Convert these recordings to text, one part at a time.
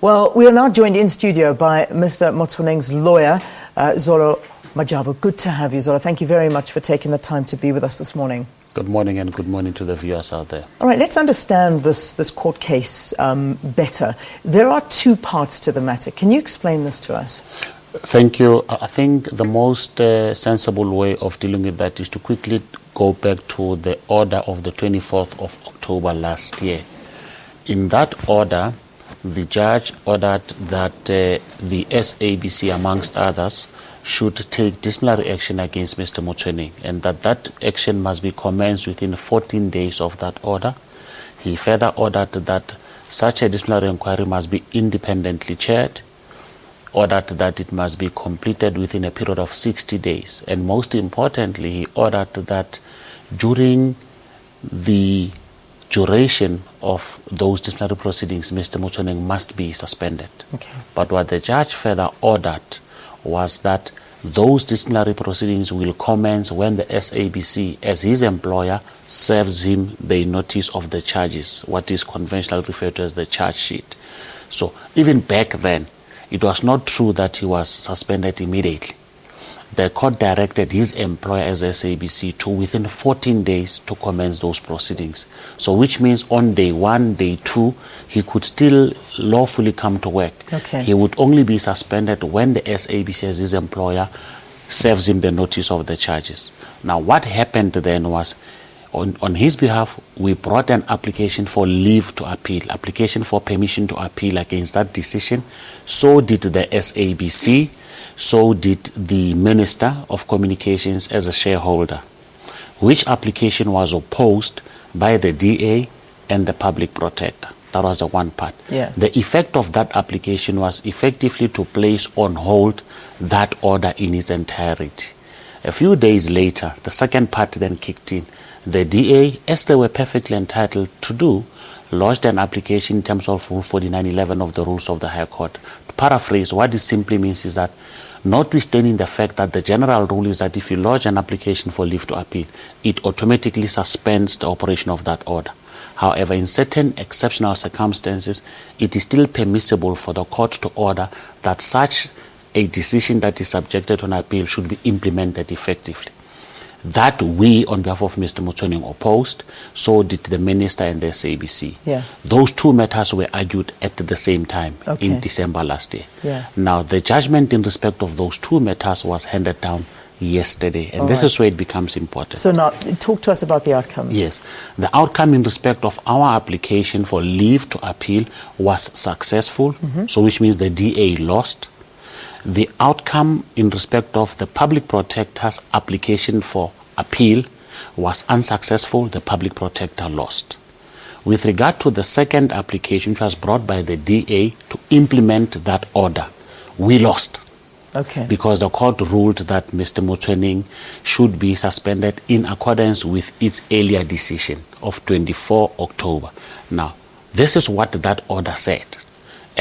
Well, we are now joined in studio by Mr Motsoeneng's lawyer, Zola Majavu. Good to have you, Zola. Thank you very much for taking the time to be with us this morning. Good morning, and good morning to the viewers out there. All right, let's understand this court case better. There are two parts to the matter. Can you explain this to us? Thank you. I think the most sensible way of dealing with that is to quickly go back to the order of the 24th of October last year. In that order, the judge ordered that the SABC, amongst others, should take disciplinary action against Mr Motsoeneng, and that action must be commenced within 14 days of that order. He further ordered that such a disciplinary inquiry must be independently chaired, ordered that it must be completed within a period of 60 days, and most importantly, he ordered that during the duration of those disciplinary proceedings, Mr Motsoeneng must be suspended. Okay. But what the judge further ordered was that those disciplinary proceedings will commence when the SABC, as his employer, serves him the notice of the charges, what is conventionally referred to as the charge sheet. So even back then, it was not true that he was suspended immediately. The court directed his employer as SABC to within 14 days to commence those proceedings. So which means on day 1, day 2, he could still lawfully come to work. Okay. He would only be suspended when the SABC as his employer serves him the notice of the charges. Now what happened then was, on his behalf, we brought an application for leave to appeal, application for permission to appeal against that decision. So did the SABC. So did the Minister of Communications as a shareholder, which application was opposed by the DA and the Public Protector. That was the one part. Yeah. The effect of that application was effectively to place on hold that order in its entirety. A few days later, the second part then kicked in. The DA, as they were perfectly entitled to do, lodged an application in terms of Rule 4911 of the Rules of the High Court. To paraphrase, what this simply means is that, notwithstanding the fact that the general rule is that if you lodge an application for leave to appeal, it automatically suspends the operation of that order. However, in certain exceptional circumstances, it is still permissible for the court to order that such a decision that is subjected to an appeal should be implemented effectively. That we, on behalf of Mr Motsoeneng, opposed. So did the Minister and the SABC. Yeah. Those two matters were argued at the same time in December last year. Yeah. Now, the judgment in respect of those two matters was handed down yesterday, and this is where it becomes important. So now, talk to us about the outcomes. Yes. The outcome in respect of our application for leave to appeal was successful, so which means the DA lost. The outcome in respect of the Public Protector's application for appeal was unsuccessful. The Public Protector lost. With regard to the second application, which was brought by the DA to implement that order, we lost. Okay. Because the court ruled that Mr Motsoeneng should be suspended in accordance with its earlier decision of 24 October. Now, this is what that order said.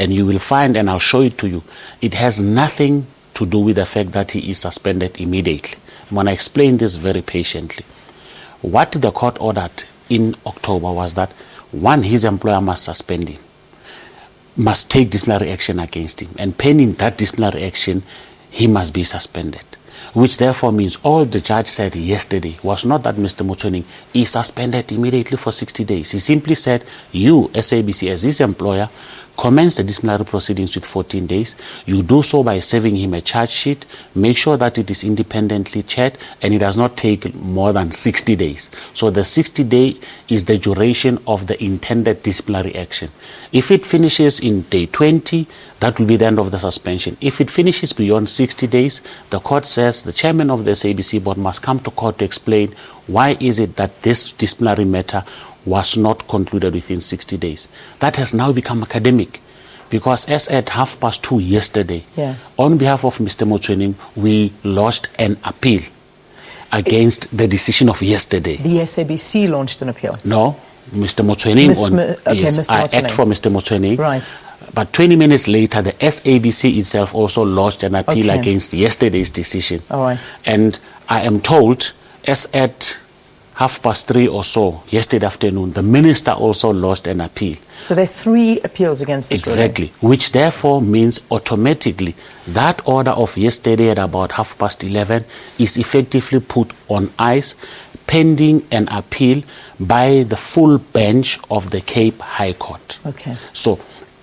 And you will find, and I'll show it to you, it has nothing to do with the fact that he is suspended immediately. I'm going to explain this very patiently. What the court ordered in October was that, one, his employer must suspend him, must take disciplinary action against him, and pending that disciplinary action, he must be suspended. Which therefore means all the judge said yesterday was not that Mr Motsoeneng is suspended immediately for 60 days. He simply said, you, SABC, as his employer, commence the disciplinary proceedings with 14 days. You do so by serving him a charge sheet. Make sure that it is independently chaired and it does not take more than 60 days. So the 60 day is the duration of the intended disciplinary action. If it finishes in day 20, that will be the end of the suspension. If it finishes beyond 60 days, the court says the chairman of the SABC board must come to court to explain why is it that this disciplinary matter was not concluded within 60 days. That has now become academic, because as at 2:30 yesterday, on behalf of Mr Motsoeneng, we lodged an appeal against the decision of yesterday. The SABC launched an appeal? No, Mr Motsoeneng. I act for Mr Motsoeneng. Right. But 20 minutes later, the SABC itself also lodged an appeal against yesterday's decision. All right. And I am told, as at 3:30 or so yesterday afternoon, the minister also lodged an appeal. So there are 3 appeals against this Exactly, ruling. which therefore means automatically that order of yesterday at about 11:30 is effectively put on ice, pending an appeal by the full bench of the Cape High Court. Okay. So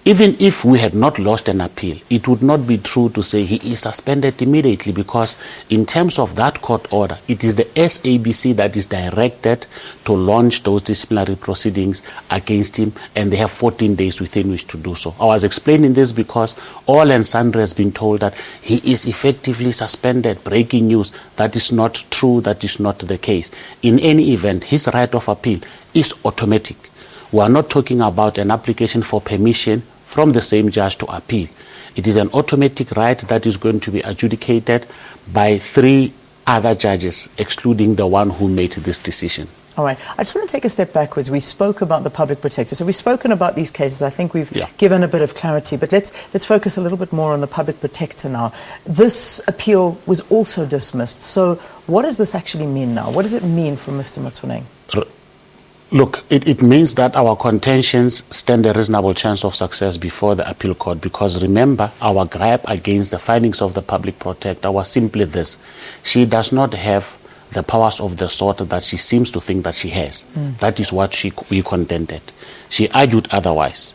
even if we had not lodged an appeal, it would not be true to say he is suspended immediately, because in terms of that court order, it is the SABC that is directed to launch those disciplinary proceedings against him, and they have 14 days within which to do so. I was explaining this because all and sundry has been told that he is effectively suspended. Breaking news. That is not true. That is not the case. In any event, his right of appeal is automatic. We are not talking about an application for permission from the same judge to appeal. It is an automatic right that is going to be adjudicated by 3 other judges, excluding the one who made this decision. All right. I just want to take a step backwards. We spoke about the public protector. So we've spoken about these cases. I think we've given a bit of clarity. But let's focus a little bit more on the public protector now. This appeal was also dismissed. So what does this actually mean now? What does it mean for Mr Motsoeneng? Look, it means that our contentions stand a reasonable chance of success before the appeal court, because remember, our gripe against the findings of the public protector was simply this: she does not have the powers of the sort that she seems to think that she has. That is what we contended. She argued otherwise.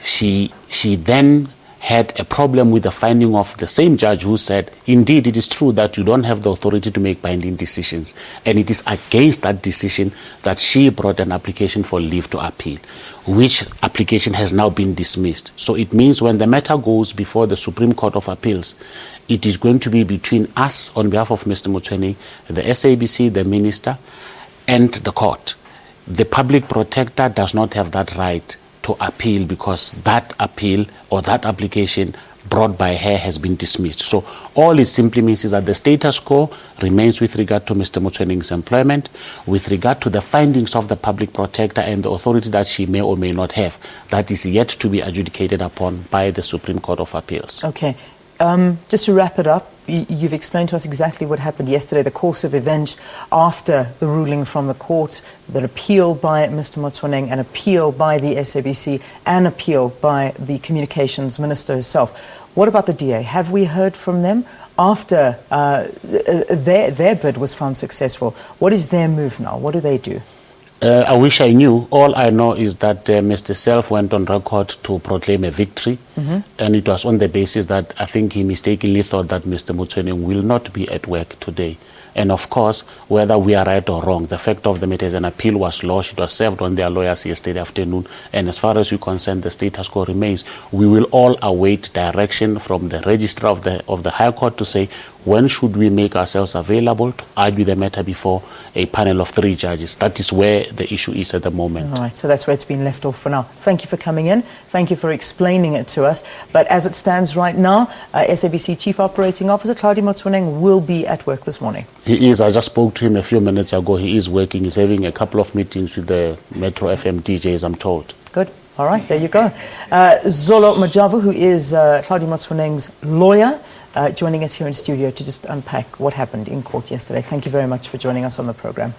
She then had a problem with the finding of the same judge who said, indeed, it is true that you don't have the authority to make binding decisions. And it is against that decision that she brought an application for leave to appeal, which application has now been dismissed. So it means when the matter goes before the Supreme Court of Appeals, it is going to be between us on behalf of Mr Motsoeneng, the SABC, the minister, and the court. The public protector does not have that right to appeal, because that appeal or that application brought by her has been dismissed. So all it simply means is that the status quo remains with regard to Mr Motsoeneng's employment, with regard to the findings of the public protector and the authority that she may or may not have. That is yet to be adjudicated upon by the Supreme Court of Appeals. Okay. Just to wrap it up, you've explained to us exactly what happened yesterday, the course of events after the ruling from the court, the appeal by Mr Motsoeneng, an appeal by the SABC, an appeal by the communications minister herself. What about the DA? Have we heard from them after their bid was found successful? What is their move now? What do they do? I wish I knew. All I know is that Mr. Self went on record to proclaim a victory, and it was on the basis that I think he mistakenly thought that Mr. Motsoeneng will not be at work today. And of course, whether we are right or wrong, the fact of the matter is an appeal was lodged, it was served on their lawyers yesterday afternoon, and as far as we concern, the status quo remains. We will all await direction from the registrar of the High Court to say, when should we make ourselves available to argue the matter before a panel of 3 judges? That is where the issue is at the moment. All right, so that's where it's been left off for now. Thank you for coming in. Thank you for explaining it to us. But as it stands right now, SABC Chief Operating Officer Hlaudi Motsoeneng will be at work this morning. He is. I just spoke to him a few minutes ago. He is working. He's having a couple of meetings with the Metro FM DJs, I'm told. Good. All right, there you go. Zola Majavu, who is Hlaudi Motsoeneng's lawyer, joining us here in studio to just unpack what happened in court yesterday. Thank you very much for joining us on the program.